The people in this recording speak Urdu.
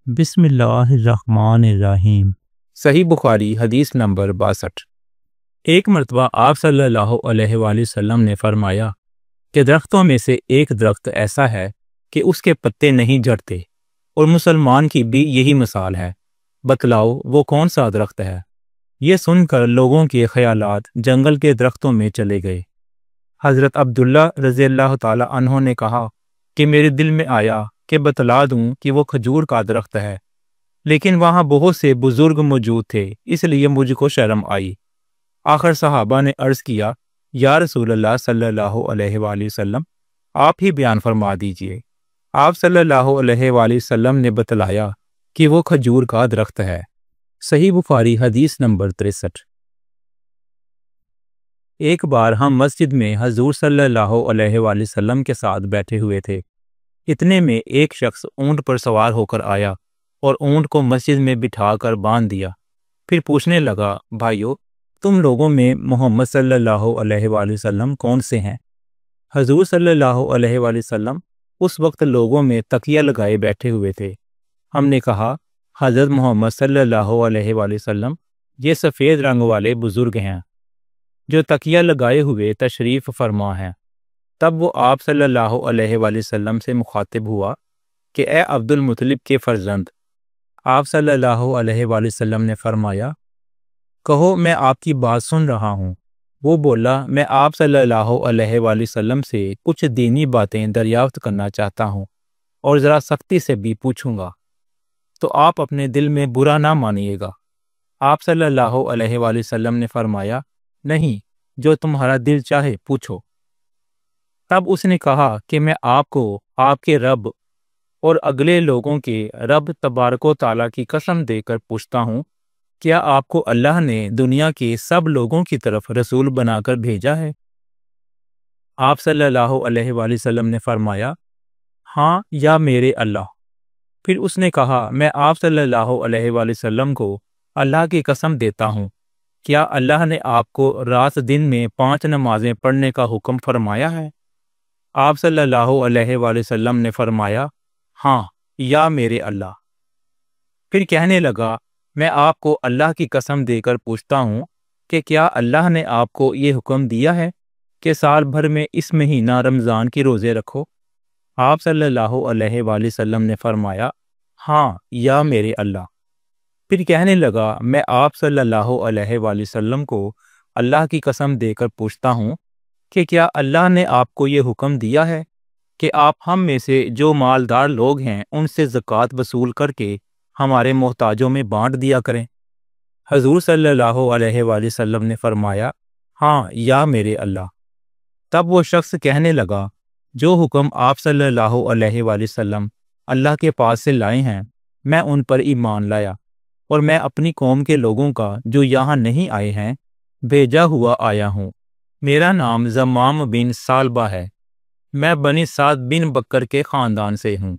بسم اللہ الرحمن الرحیم۔ صحیح بخاری حدیث نمبر 62۔ ایک مرتبہ آپ صلی اللہ علیہ وآلہ وسلم نے فرمایا کہ درختوں میں سے ایک درخت ایسا ہے کہ اس کے پتے نہیں جھڑتے، اور مسلمان کی بھی یہی مثال ہے، بتلاؤ وہ کون سا درخت ہے؟ یہ سن کر لوگوں کے خیالات جنگل کے درختوں میں چلے گئے۔ حضرت عبداللہ رضی اللہ تعالی عنہ نے کہا کہ میرے دل میں آیا کہ بتلا دوں کہ وہ کھجور کا درخت ہے، لیکن وہاں بہت سے بزرگ موجود تھے، اس لیے مجھ کو شرم آئی۔ آخر صحابہ نے عرض کیا، یا رسول اللہ صلی اللہ علیہ وآلہ وسلم، آپ ہی بیان فرما دیجئے۔ آپ صلی اللہ علیہ وآلہ وسلم نے بتلایا کہ وہ کھجور کا درخت ہے۔ صحیح بخاری حدیث نمبر 63۔ ایک بار ہم مسجد میں حضور صلی اللہ علیہ وآلہ وسلم کے ساتھ بیٹھے ہوئے تھے، اتنے میں ایک شخص اونٹ پر سوار ہو کر آیا اور اونٹ کو مسجد میں بٹھا کر باندھ دیا، پھر پوچھنے لگا، بھائیو، تم لوگوں میں محمد صلی اللہ علیہ وآلہ وسلم کون سے ہیں؟ حضور صلی اللہ علیہ وآلہ وسلم اس وقت لوگوں میں تکیہ لگائے بیٹھے ہوئے تھے۔ ہم نے کہا، حضرت محمد صلی اللہ علیہ وآلہ وسلم یہ سفید رنگ والے بزرگ ہیں جو تکیہ لگائے ہوئے تشریف فرما ہیں۔ تب وہ آپ صلی اللہ علیہ وآلہ وسلم سے مخاطب ہوا کہ اے عبد المطلب کے فرزند۔ آپ صلی اللہ علیہ وآلہ وسلم نے فرمایا، کہو میں آپ کی بات سن رہا ہوں۔ وہ بولا، میں آپ صلی اللہ علیہ وآلہ وسلم سے کچھ دینی باتیں دریافت کرنا چاہتا ہوں، اور ذرا سختی سے بھی پوچھوں گا، تو آپ اپنے دل میں برا نہ مانیے گا۔ آپ صلی اللہ علیہ وآلہ وسلم نے فرمایا، نہیں، جو تمہارا دل چاہے پوچھو۔ تب اس نے کہا کہ میں آپ کو آپ کے رب اور اگلے لوگوں کے رب تبارک و تعالیٰ کی قسم دے کر پوچھتا ہوں، کیا آپ کو اللہ نے دنیا کے سب لوگوں کی طرف رسول بنا کر بھیجا ہے؟ آپ صلی اللہ علیہ وآلہ وسلم نے فرمایا، ہاں یا میرے اللہ۔ پھر اس نے کہا، میں آپ صلی اللہ علیہ وآلہ وسلم کو اللہ کی قسم دیتا ہوں، کیا اللہ نے آپ کو رات دن میں 5 نمازیں پڑھنے کا حکم فرمایا ہے؟ آپ صلی اللہ علیہ وآلہ وسلم نے فرمایا، ہاں یا میرے اللہ۔ پھر کہنے لگا، میں آپ کو اللہ کی قسم دے کر پوچھتا ہوں کہ کیا اللہ نے آپ کو یہ حکم دیا ہے کہ سال بھر میں اس مہینہ رمضان کی روزے رکھو؟ آپ صلی اللہ علیہ وآلہ وسلم نے فرمایا، ہاں یا میرے اللہ۔ پھر کہنے لگا، میں آپ صلی اللہ علیہ وآلہ وسلم کو اللہ کی قسم دے کر پوچھتا ہوں کہ کیا اللہ نے آپ کو یہ حکم دیا ہے کہ آپ ہم میں سے جو مالدار لوگ ہیں ان سے زکوٰۃ وصول کر کے ہمارے محتاجوں میں بانٹ دیا کریں؟ حضور صلی اللہ علیہ وآلہ وسلم نے فرمایا، ہاں یا میرے اللہ۔ تب وہ شخص کہنے لگا، جو حکم آپ صلی اللہ علیہ وآلہ وسلم اللہ کے پاس سے لائے ہیں میں ان پر ایمان لایا، اور میں اپنی قوم کے لوگوں کا جو یہاں نہیں آئے ہیں بھیجا ہوا آیا ہوں۔ میرا نام زمام بن ثعلبہ ہے، میں بنی سعد بن بکر کے خاندان سے ہوں۔